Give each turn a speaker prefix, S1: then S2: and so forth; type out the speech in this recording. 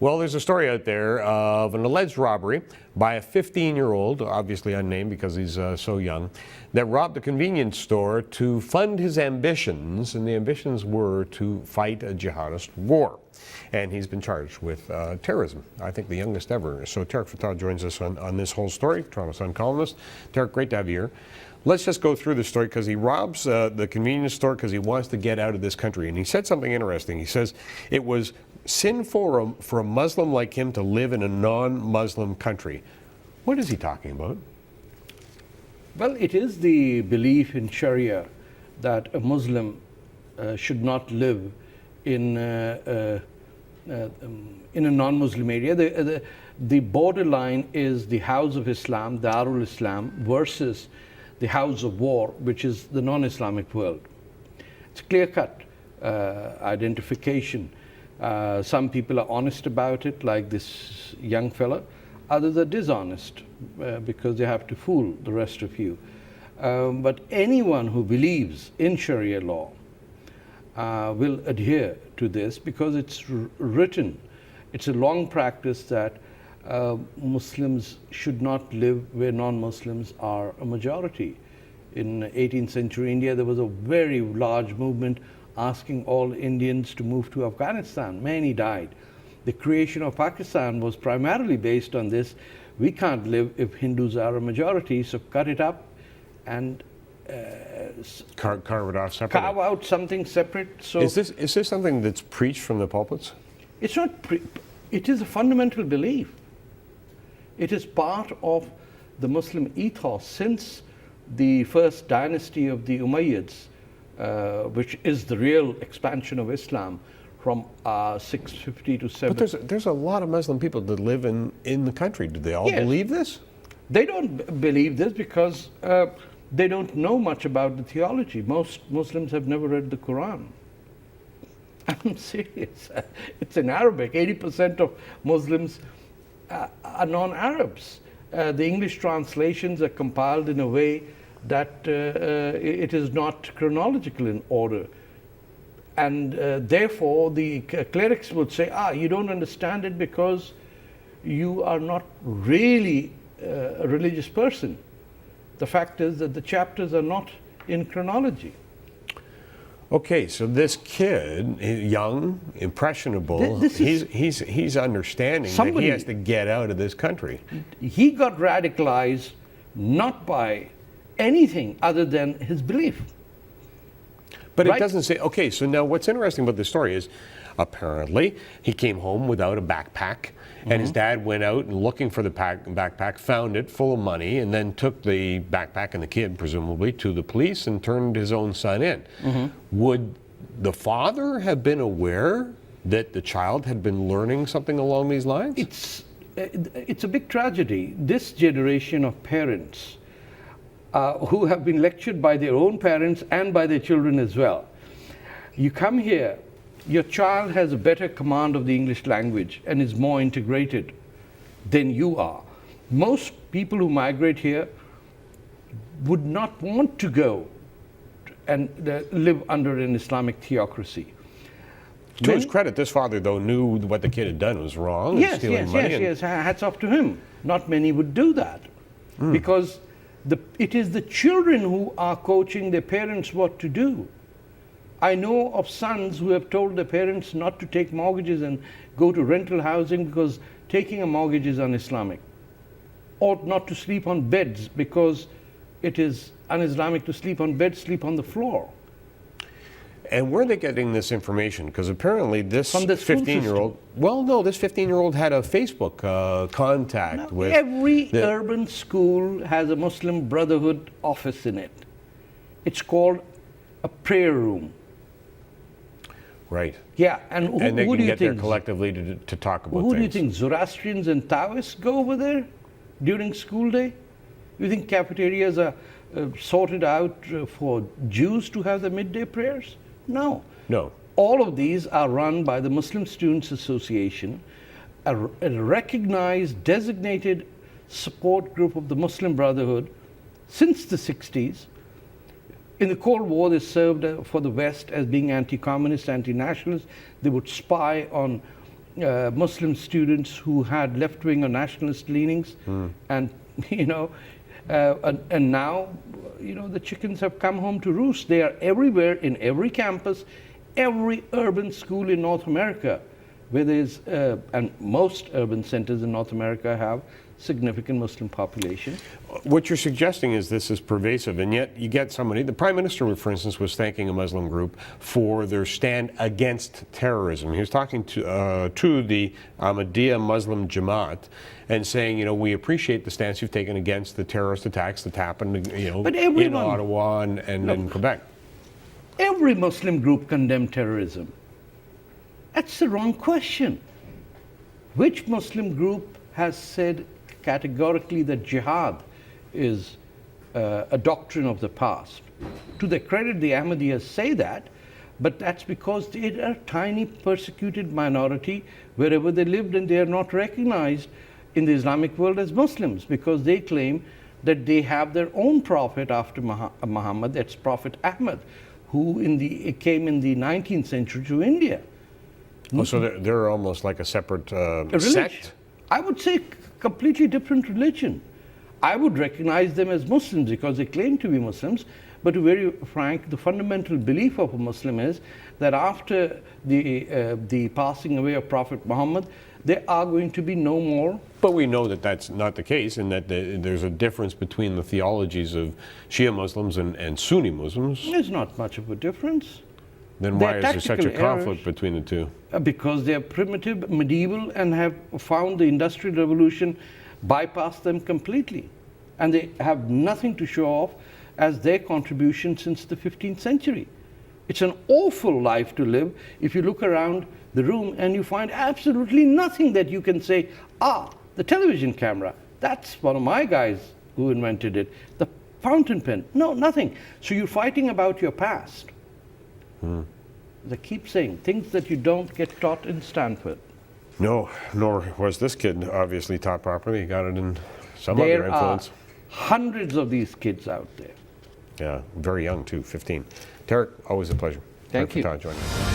S1: Well, there's a story out there of an alleged robbery by a 15-year-old, obviously unnamed because he's so young, that robbed a convenience store to fund his ambitions, and the ambitions were to fight a jihadist war. And he's been charged with terrorism, I think the youngest ever. So Tarek Fatah joins us on this whole story, Toronto Sun columnist. Tarek, great to have you here. Let's just go through the story, because he robs the convenience store because he wants to get out of this country. And he said something interesting. He says it was sinful for a Muslim like him to live in a non-Muslim country. What is he talking about?
S2: Well, it is the belief in Sharia that a Muslim should not live in a non-Muslim area. The borderline is the House of Islam, Darul Islam, versus the House of War, which is the non-Islamic world. It's clear-cut identification. Some people are honest about it, like this young fella. Others are dishonest because they have to fool the rest of you. But anyone who believes in Sharia law will adhere to this, because it's written. It's a long practice that Muslims should not live where non-Muslims are a majority. In 18th century India, there was a very large movement asking all Indians to move to Afghanistan. Many died. The creation of Pakistan was primarily based on this. We can't live if Hindus are a majority, so cut it up and
S1: carve it off separately.
S2: Carve out something separate. So
S1: is this something that's preached from the pulpits?
S2: It's not. It is a fundamental belief. It is part of the Muslim ethos since the first dynasty of the Umayyads, which is the real expansion of Islam from 650 to 7.
S1: But there's a lot of Muslim people that live in the country. Do they all believe this?
S2: They don't believe this because they don't know much about the theology. Most Muslims have never read the Quran. I'm serious. It's in Arabic. 80% of Muslims are non-Arabs. The English translations are compiled in a way that it is not chronological in order. And therefore, the clerics would say, you don't understand it because you are not really a religious person. The fact is that the chapters are not in chronology.
S1: Okay, so this kid, young, impressionable, he's understanding that he has to get out of this country.
S2: He got radicalized not by anything other than his belief.
S1: But it doesn't say, okay, so now what's interesting about this story is apparently he came home without a backpack, and his dad went out and looking for the backpack, found it full of money, and then took the backpack and the kid, presumably, to the police and turned his own son in. Would the father have been aware that the child had been learning something along these lines?
S2: It's a big tragedy. This generation of parents who have been lectured by their own parents and by their children as well. You come here, your child has a better command of the English language and is more integrated than you are. Most people who migrate here would not want to go and live under an Islamic theocracy.
S1: To his credit, this father, though, knew what the kid had done was wrong.
S2: Yes. Hats off to him. Not many would do that because it is the children who are coaching their parents what to do. I know of sons who have told their parents not to take mortgages and go to rental housing because taking a mortgage is un-Islamic. Or not to sleep on beds because it is un-Islamic to sleep on beds, sleep on the floor.
S1: And where are they getting this information? Because apparently this
S2: 15-year-old...
S1: Well, no, this 15-year-old had a Facebook contact with...
S2: Every urban school has a Muslim Brotherhood office in it. It's called a prayer room.
S1: Right.
S2: Yeah, and
S1: they
S2: who
S1: can
S2: do you
S1: get there
S2: think?
S1: collectively to talk about
S2: Who
S1: things.
S2: do you think, Zoroastrians and Taoists go over there during school day? You think cafeterias are sorted out for Jews to have the midday prayers? No.
S1: No.
S2: All of these are run by the Muslim Students Association, a recognized, designated support group of the Muslim Brotherhood since the 60s. In the Cold War, they served for the West as being anti-communist, anti-nationalist. They would spy on Muslim students who had left-wing or nationalist leanings, and and now the chickens have come home to roost. They are everywhere in every campus, every urban school in North America, where there's and most urban centers in North America have significant Muslim population.
S1: What you're suggesting is this is pervasive, and yet you get somebody, the Prime Minister, for instance, was thanking a Muslim group for their stand against terrorism. He was talking to the Ahmadiyya Muslim Jamaat and saying, we appreciate the stance you've taken against the terrorist attacks that happened, in Ottawa and in Quebec.
S2: Every Muslim group condemned terrorism. That's the wrong question. Which Muslim group has said categorically that jihad is a doctrine of the past? To their credit, the Ahmadiyyas say that, but that's because they are a tiny persecuted minority wherever they lived, and they are not recognized in the Islamic world as Muslims because they claim that they have their own prophet after Muhammad, that's Prophet Ahmad, who came in the 19th century to India.
S1: Oh, so they're almost like a separate sect?
S2: I would say completely different religion. I would recognize them as Muslims because they claim to be Muslims, but to be very frank, the fundamental belief of a Muslim is that after the passing away of Prophet Muhammad, there are going to be no more.
S1: But we know that that's not the case, and that there's a difference between the theologies of Shia Muslims and Sunni Muslims.
S2: There's not much of a difference.
S1: Then why is there such a conflict between the two?
S2: Because they are primitive, medieval, and have found the Industrial Revolution bypassed them completely. And they have nothing to show off as their contribution since the 15th century. It's an awful life to live if you look around the room and you find absolutely nothing that you can say, the television camera, that's one of my guys who invented it. The fountain pen, no, nothing. So you're fighting about your past. They keep saying things that you don't get taught in Stanford.
S1: No, nor was this kid obviously taught properly. He got it in some other influence.
S2: There are hundreds of these kids out there.
S1: Yeah, very young too, 15. Tarek, always a pleasure.
S2: Thank you.
S1: Joining us.